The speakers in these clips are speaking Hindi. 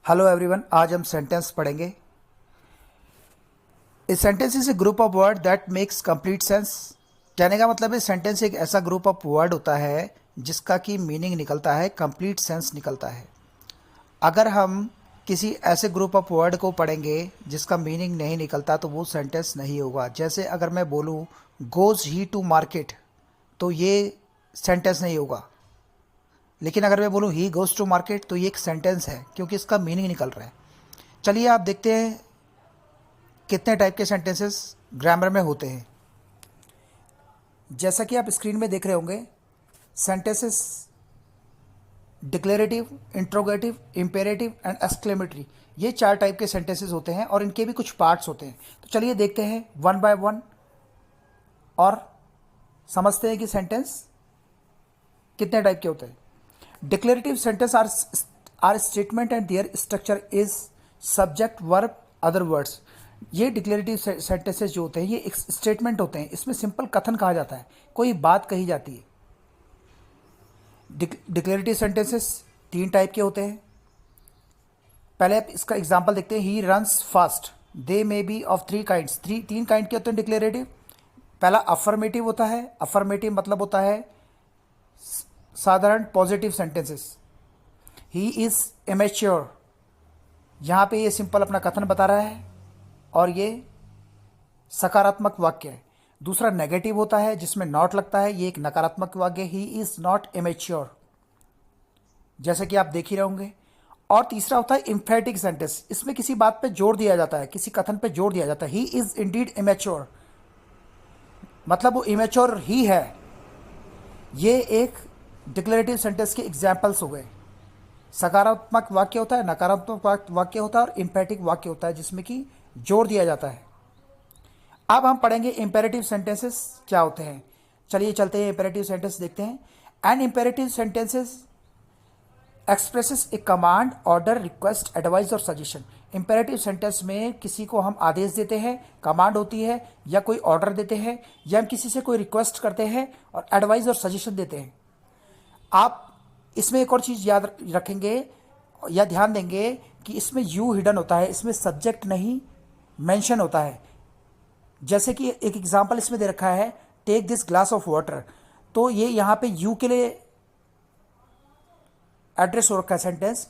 हेलो एवरीवन, आज हम सेंटेंस पढ़ेंगे। A sentence is a group of word that makes complete sense. कहने का मतलब है सेंटेंस एक ऐसा ग्रुप ऑफ वर्ड होता है जिसका कि मीनिंग निकलता है, कंप्लीट सेंस निकलता है। अगर हम किसी ऐसे ग्रुप ऑफ वर्ड को पढ़ेंगे जिसका मीनिंग नहीं निकलता तो वो सेंटेंस नहीं होगा। जैसे अगर मैं बोलूँ गोज़ ही टू मार्केट, तो ये सेंटेंस नहीं होगा। लेकिन अगर मैं बोलूँ ही गोज़ टू मार्केट, तो ये एक सेंटेंस है क्योंकि इसका मीनिंग निकल रहा है। चलिए आप देखते हैं कितने टाइप के सेंटेंसेस ग्रामर में होते हैं। जैसा कि आप स्क्रीन में देख रहे होंगे, sentences declarative, interrogative, imperative and exclamatory, ये 4 टाइप के सेंटेंसेस होते हैं और इनके भी कुछ पार्ट्स होते हैं। तो चलिए देखते हैं वन बाय वन और समझते हैं कि सेंटेंस कितने टाइप के होते हैं। Declarative sentence are statement and their structure is subject, verb, other words. ये डिक्लेरेटिव सेंटेंसेस जो होते हैं ये एक स्टेटमेंट होते हैं। इसमें सिंपल कथन कहा जाता है, कोई बात कही जाती है। डिक्लेरेटिव सेंटेंसेस 3 टाइप के होते हैं। पहले आप इसका एग्जांपल देखते हैं। He runs fast, they may be of 3 kinds. 3 kind के होते हैं डिक्लेरेटिव। पहला अफर्मेटिव होता है। अफर्मेटिव मतलब होता है साधारण positive sentences. He is immature, यहाँ पे ये सिंपल अपना कथन बता रहा है और ये सकारात्मक वाक्य है। दूसरा नेगेटिव होता है जिसमें नॉट लगता है, ये एक नकारात्मक वाक्य। ही इज नॉट इमेच्योर, जैसे कि आप देख ही रहे होंगे। और तीसरा होता है इम्फेटिक सेंटेंस, इसमें किसी बात पे जोर दिया जाता है, किसी कथन पे जोर दिया जाता है। ही इज इंडीड इमेच्योर, मतलब वो इमेच्योर ही है। ये एक डिक्लेरेटिव सेंटेंस के एग्जाम्पल्स हो गए। सकारात्मक वाक्य होता है, नकारात्मक वाक्य होता है और इम्पेरेटिव वाक्य होता है जिसमें कि जोर दिया जाता है। अब हम पढ़ेंगे इंपेरेटिव सेंटेंसेस क्या होते हैं। चलिए चलते हैं, इंपेरेटिव सेंटेंस देखते हैं। एन इंपेरेटिव सेंटेंसेस एक्सप्रेसेस ए कमांड, ऑर्डर, रिक्वेस्ट, एडवाइस और सजेशन। इंपेरेटिव सेंटेंस में किसी को हम आदेश देते हैं, कमांड होती है, या कोई ऑर्डर देते हैं, या हम किसी से कोई रिक्वेस्ट करते हैं और एडवाइस और सजेशन देते हैं। आप इसमें एक और चीज़ याद रखेंगे या ध्यान देंगे कि इसमें यू हिडन होता है, इसमें सब्जेक्ट नहीं मेंशन होता है। जैसे कि एक एग्जांपल इसमें दे रखा है, take this glass of water, तो ये यहाँ पे यू के लिए एड्रेस हो रखा है sentence,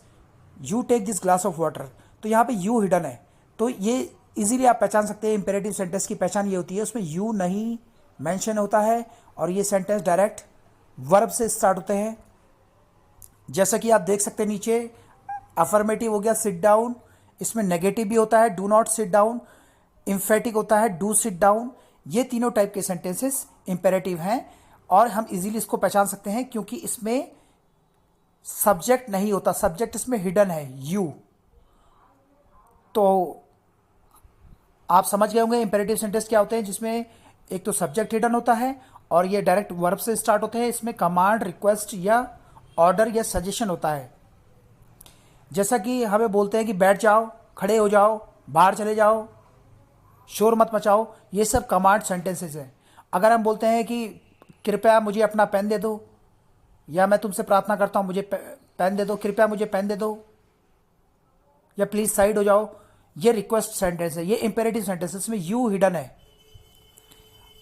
you take this glass of water, तो यहाँ पे यू हिडन है। तो ये इजीली आप पहचान सकते हैं। इंपेरेटिव सेंटेंस की पहचान ये होती है, उसमें यू नहीं मेंशन होता है और ये सेंटेंस डायरेक्ट वर्ब से स्टार्ट होते हैं। जैसा कि आप देख सकते हैं नीचे, अफर्मेटिव हो गया सिट डाउन, इसमें नेगेटिव भी होता है do not sit down, emphatic होता है डू सिट डाउन। ये तीनों टाइप के सेंटेंसेस इंपेरेटिव हैं और हम इजीली इसको पहचान सकते हैं क्योंकि इसमें सब्जेक्ट नहीं होता, सब्जेक्ट इसमें हिडन है यू। तो आप समझ गए होंगे इंपेरेटिव सेंटेंस क्या होते हैं, जिसमें एक तो सब्जेक्ट हिडन होता है और ये डायरेक्ट वर्ब से स्टार्ट होते हैं। इसमें कमांड, रिक्वेस्ट या ऑर्डर या सजेशन होता है। जैसा कि हमें बोलते हैं कि बैठ जाओ, खड़े हो जाओ, बाहर चले जाओ, शोर मत मचाओ, ये सब कमांड सेंटेंसेस हैं। अगर हम बोलते हैं कि कृपया मुझे अपना पेन दे दो, या मैं तुमसे प्रार्थना करता हूँ मुझे पेन दे दो, कृपया मुझे पेन दे दो, या प्लीज साइड हो जाओ, ये रिक्वेस्ट सेंटेंस है, ये इंपेरेटिव सेंटेंस है, इसमें यू हिडन है।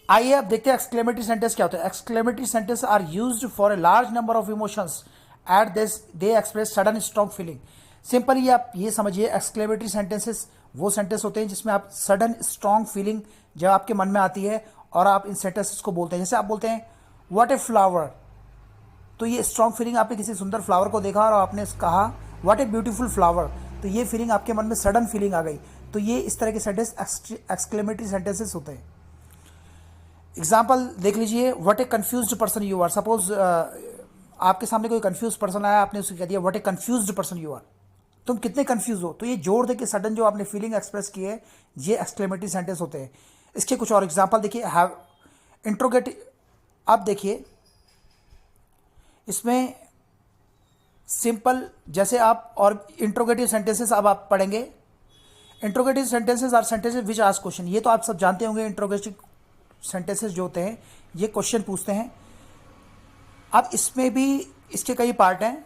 आइए अब देखते हैं एक्सक्लेमेटरी सेंटेंस क्या होता है। Exclamatory sentence are used for a large number of emotions at this they express sudden strong feeling. Simply आप ये समझिए, एक्सक्लेमेटरी सेंटेंसेस वो सेंटेंस होते हैं जिसमें आप सडन स्ट्रॉन्ग फीलिंग जब आपके मन में आती है और आप इन सेंटेंसेस को बोलते हैं। जैसे आप बोलते हैं व्हाट ए फ्लावर, तो ये स्ट्रॉन्ग फीलिंग, आपने किसी सुंदर फ्लावर को देखा और आपने कहा व्हाट ए ब्यूटीफुल फ्लावर, तो ये फीलिंग आपके मन में सडन फीलिंग आ गई। तो ये इस तरह के सेंटेंस एक्सक्लेमेटरी सेंटेंसेस होते हैं। एग्जाम्पल देख लीजिए, what a confused person you are. Suppose आपके सामने कोई कंफ्यूज पर्सन आया, आपने उसको कह दिया what a confused person you are, तुम कितने कंफ्यूज हो। तो ये जोर दे के सडन जो आपने फीलिंग एक्सप्रेस की है, ये एक्सक्लेमेटरी सेंटेंस होते हैं। इसके कुछ और एग्जाम्पल देखिए, हैव इंट्रोगेटिव। अब देखिए इसमें सिंपल, जैसे आप और इंट्रोगेटिव सेंटेंसेस अब आप पढ़ेंगे। Interrogative sentences are sentences which ask question, ये तो आप सब जानते होंगे। इंट्रोगेटिव सेंटेंसेस जो होते हैं ये क्वेश्चन पूछते हैं। अब इसमें भी इसके कई पार्ट हैं।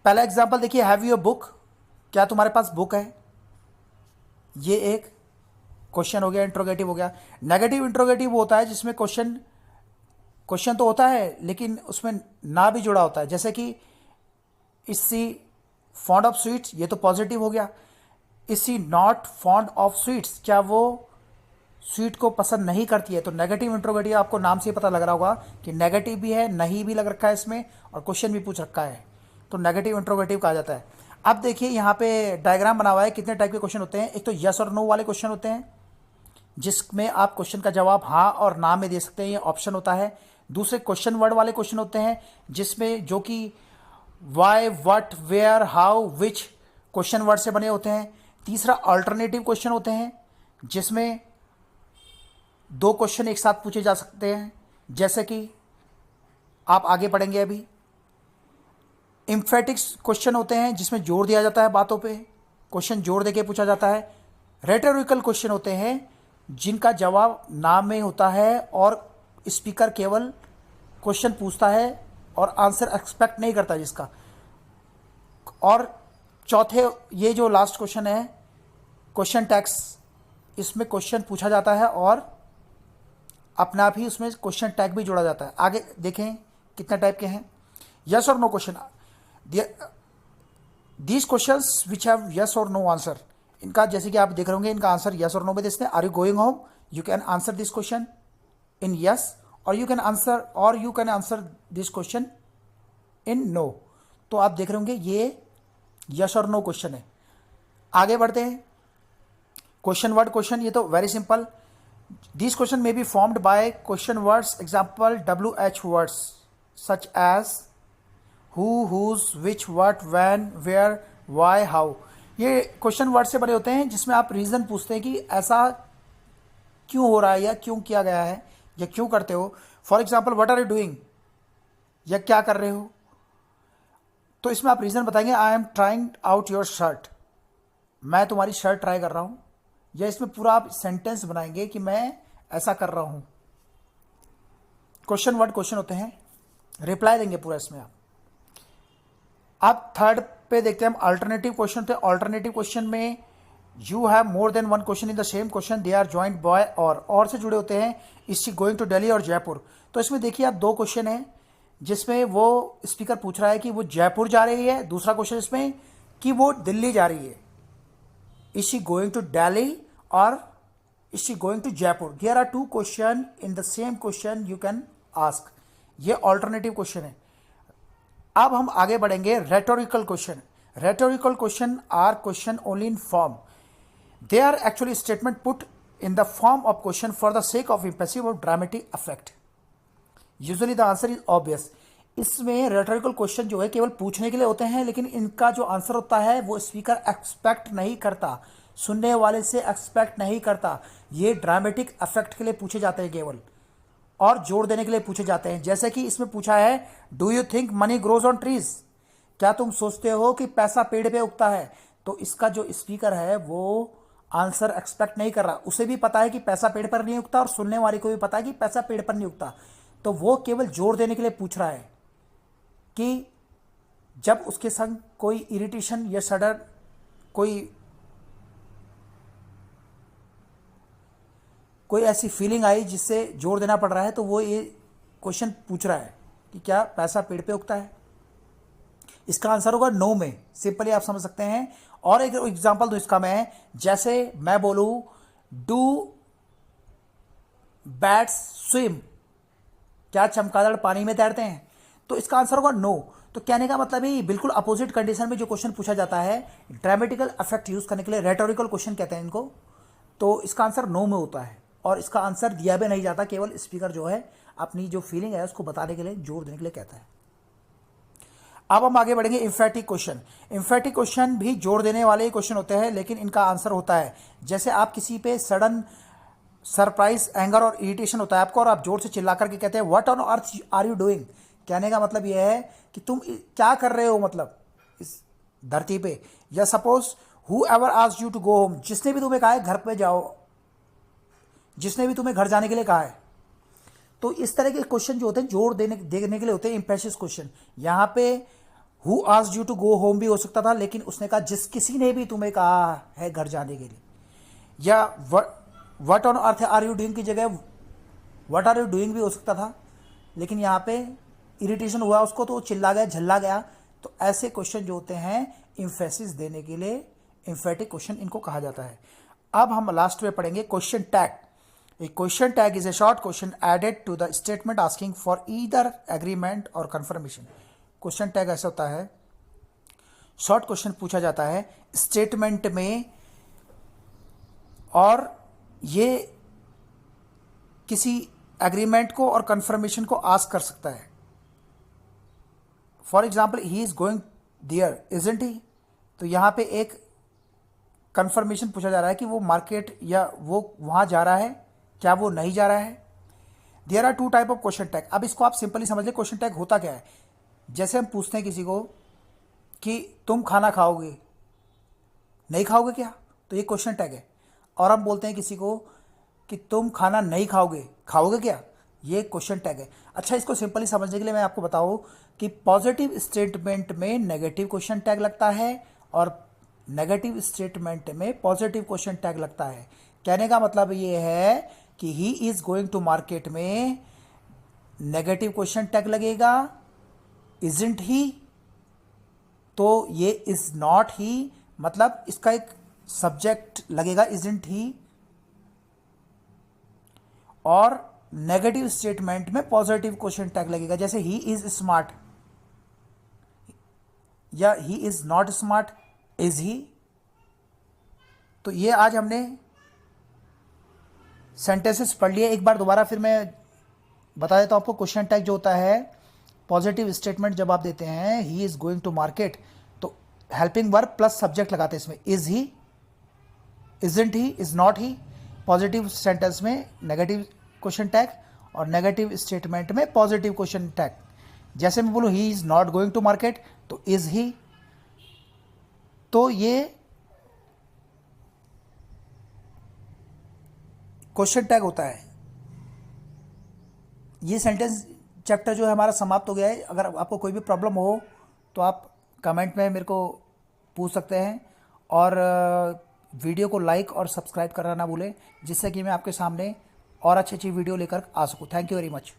पहला एग्जांपल देखिए, हैव यू अ बुक, क्या तुम्हारे पास बुक है? ये एक क्वेश्चन हो गया, इंट्रोगेटिव हो गया। नेगेटिव इंट्रोगेटिव वो होता है जिसमें क्वेश्चन तो होता है लेकिन उसमें ना भी जुड़ा होता है, जैसे कि is she fond of sweets, ये तो पॉजिटिव हो गया। Is she not fond of sweets, क्या वो स्वीट को पसंद नहीं करती है? तो नेगेटिव इंट्रोगेटिव आपको नाम से ही पता लग रहा होगा कि नेगेटिव भी है, नहीं भी लग रखा है इसमें, और क्वेश्चन भी पूछ रखा है, तो नेगेटिव इंट्रोगेटिव कहा जाता है। अब देखिए यहाँ पे डायग्राम बना हुआ है, कितने टाइप के क्वेश्चन होते हैं। एक तो यस और नो वाले क्वेश्चन होते हैं जिसमें आप क्वेश्चन का जवाब हाँ और ना में दे सकते हैं, ये ऑप्शन होता है। दूसरे क्वेश्चन वर्ड वाले क्वेश्चन होते हैं जिसमें जो कि why, what, where, how, which question word से बने होते हैं। तीसरा अल्टरनेटिव क्वेश्चन होते हैं जिसमें दो क्वेश्चन एक साथ पूछे जा सकते हैं, जैसे कि आप आगे पढ़ेंगे अभी। इम्फेटिक्स क्वेश्चन होते हैं जिसमें जोर दिया जाता है बातों पे, क्वेश्चन जोर देके पूछा जाता है। रेटोरिकल क्वेश्चन होते हैं जिनका जवाब ना में होता है और स्पीकर केवल क्वेश्चन पूछता है और आंसर एक्सपेक्ट नहीं करता जिसका। और चौथे, ये जो लास्ट क्वेश्चन है क्वेश्चन टैग्स, इसमें क्वेश्चन पूछा जाता है और अपने आप ही उसमें क्वेश्चन टैग भी जोड़ा जाता है। आगे देखें कितने टाइप के हैं। यस और no question, these questions which have yes और नो आंसर, इनका जैसे कि आप देख रहे होंगे इनका आंसर यस और नो में दे सकते हैं। Are you going home, you can answer this question in yes, और you can answer this question in no. तो आप देख रहे होंगे ये यस और नो क्वेश्चन है। आगे बढ़ते हैं। क्वेश्चन वर्ड क्वेश्चन, ये तो very simple. These question may be formed by question words, example WH words such as who, whose, which, what, when, where, why, how। ये क्वेश्चन वर्ड से बने होते हैं जिसमें आप रीज़न पूछते हैं कि ऐसा क्यों हो रहा है या क्यों किया गया है या क्यों करते हो। For example what are you doing, या क्या कर रहे हो, तो इसमें आप रीज़न बताएंगे I am trying out your shirt, मैं तुम्हारी शर्ट ट्राई कर रहा हूँ, या इसमें पूरा आप सेंटेंस बनाएंगे कि मैं ऐसा कर रहा हूं। क्वेश्चन वर्ड क्वेश्चन होते हैं, रिप्लाई देंगे पूरा इसमें आप। अब थर्ड पे देखते हैं हम, अल्टरनेटिव क्वेश्चन होते हैं। अल्टरनेटिव क्वेश्चन में you have more than one question in the same question, they are joint by और से जुड़े होते हैं। Is she going to Delhi और जयपुर, तो इसमें देखिए आप दो क्वेश्चन है जिसमें वो स्पीकर पूछ रहा है कि वो जयपुर जा रही है, दूसरा क्वेश्चन इसमें कि वो दिल्ली जा रही है। Is she going to Delhi और is she going to Jaipur? There are two question in the same question you can ask। ये ऑल्टरनेटिव क्वेश्चन है। अब हम आगे बढ़ेंगे rhetorical question. Rhetorical question are question only in form, they are actually statement put in the form of question for the sake of impressive और dramatic effect. Usually the answer is obvious. इसमें रेटोरिकल क्वेश्चन जो है केवल पूछने के लिए होते हैं, लेकिन इनका जो आंसर होता है वो स्पीकर एक्सपेक्ट नहीं करता, सुनने वाले से एक्सपेक्ट नहीं करता। ये ड्रामेटिक इफेक्ट के लिए पूछे जाते हैं केवल, और जोड़ देने के लिए पूछे जाते हैं। जैसे कि इसमें पूछा है do you think money grows on trees, क्या तुम सोचते हो कि पैसा पेड़ पे उगता है? तो इसका जो स्पीकर है वो आंसर एक्सपेक्ट नहीं कर रहा, उसे भी पता है कि पैसा पेड़ पर नहीं उगता और सुनने वाले को भी पता है कि पैसा पेड़ पर नहीं उगता, तो वो केवल जोड़ देने के लिए पूछ रहा है कि जब उसके संग कोई इरिटेशन या सडन कोई ऐसी फीलिंग आई जिससे जोर देना पड़ रहा है, तो वो ये क्वेश्चन पूछ रहा है कि क्या पैसा पेड़ पे उगता है। इसका आंसर होगा नो में, सिंपली आप समझ सकते हैं। और एक एग्जांपल दो इसका मैं, जैसे मैं बोलूं डू बैट्स स्विम, क्या चमगादड़ पानी में तैरते हैं? तो इसका आंसर होगा नो। तो कहने का मतलब ही बिल्कुल अपोजिट कंडीशन में जो क्वेश्चन पूछा जाता है ड्रामेटिकल इफेक्ट यूज करने के लिए रेटोरिकल क्वेश्चन कहते हैं इनको, तो इसका आंसर नो में होता है और इसका आंसर दिया भी नहीं जाता, केवल स्पीकर जो है अपनी जो फीलिंग है उसको बताने के लिए, जोर देने के लिए कहता है। अब हम आगे बढ़ेंगे इम्फेटिक क्वेश्चन। इम्फेटिक क्वेश्चन भी जोर देने वाले क्वेश्चन होते हैं, लेकिन इनका आंसर होता है जैसे आप किसी पे सडन सरप्राइज, एंगर और इरिटेशन होता है आपको, और आप जोर से चिल्ला करके कहते हैं what on earth are you doing. कहने का मतलब यह है कि तुम क्या कर रहे हो, मतलब इस धरती पे। या suppose whoever asked you to go home, जिसने भी तुम्हें कहा है घर पे जाओ, जिसने भी तुम्हें घर जाने के लिए कहा है। तो इस तरह के क्वेश्चन जो होते हैं जोर देने के लिए होते हैं, इंपेशियस क्वेश्चन। यहाँ पे who asked you to go home भी हो सकता था, लेकिन उसने कहा जिस किसी ने भी तुम्हें कहा है घर जाने के लिए। या what on earth are you doing की जगह व्हाट आर यू डूइंग भी हो सकता था, लेकिन यहाँ पे इरिटेशन हुआ उसको तो वो चिल्ला गया, झल्ला गया। तो ऐसे क्वेश्चन जो होते हैं एम्फेसिस देने के लिए एम्फेटिक क्वेश्चन इनको कहा जाता है। अब हम लास्ट में पढ़ेंगे question tag. A question tag is a short question added to the statement asking for either agreement or confirmation. Question tag ऐसा होता है, शॉर्ट क्वेश्चन पूछा जाता है स्टेटमेंट में और ये किसी एग्रीमेंट को और कंफर्मेशन को आस्क कर सकता है। For example, he is going there isn't he, तो यहाँ पे एक कंफर्मेशन पूछा जा रहा है कि वो मार्केट या वो वहाँ जा रहा है, क्या वो नहीं जा रहा है। There are two type of question tag. अब इसको आप सिंपली समझ लें, क्वेश्चन टैग होता क्या है। जैसे हम पूछते हैं किसी को कि तुम खाना खाओगे, नहीं खाओगे क्या, तो ये क्वेश्चन टैग है। और हम बोलते हैं किसी को कि तुम खाना नहीं खाओगे, खाओगे क्या, ये क्वेश्चन टैग है। अच्छा, इसको सिंपली समझने के लिए मैं आपको बताऊं कि पॉजिटिव स्टेटमेंट में नेगेटिव क्वेश्चन टैग लगता है और नेगेटिव स्टेटमेंट में पॉजिटिव क्वेश्चन टैग लगता है। कहने का मतलब ये है कि he is going to market में नेगेटिव क्वेश्चन टैग लगेगा, इजंट ही, तो ये इज नॉट ही, मतलब इसका एक सब्जेक्ट लगेगा इजंट ही। और नेगेटिव स्टेटमेंट में पॉजिटिव क्वेश्चन टैग लगेगा, जैसे ही इज स्मार्ट या ही is not smart, is he. तो ये आज हमने सेंटेंसेस पढ़ लिए। एक बार दोबारा फिर मैं बता देता हूँ आपको। क्वेश्चन टैग जो होता है, पॉजिटिव स्टेटमेंट जब आप देते हैं he is going to market, तो हेल्पिंग वर्ब प्लस सब्जेक्ट लगाते हैं इसमें, is he, isn't he, is not he. Positive sentence में नेगेटिव क्वेश्चन टैग और नेगेटिव स्टेटमेंट में पॉजिटिव क्वेश्चन टैग। जैसे मैं बोलूँ he is not going to market, तो इज ही। तो ये क्वेश्चन टैग होता है। ये सेंटेंस चैप्टर जो है हमारा समाप्त हो गया है। अगर आपको कोई भी प्रॉब्लम हो तो आप कमेंट में मेरे को पूछ सकते हैं, और वीडियो को लाइक और सब्सक्राइब करना ना भूलें, जिससे कि मैं आपके सामने और अच्छी अच्छी वीडियो लेकर आ सकूं। Thank you very much.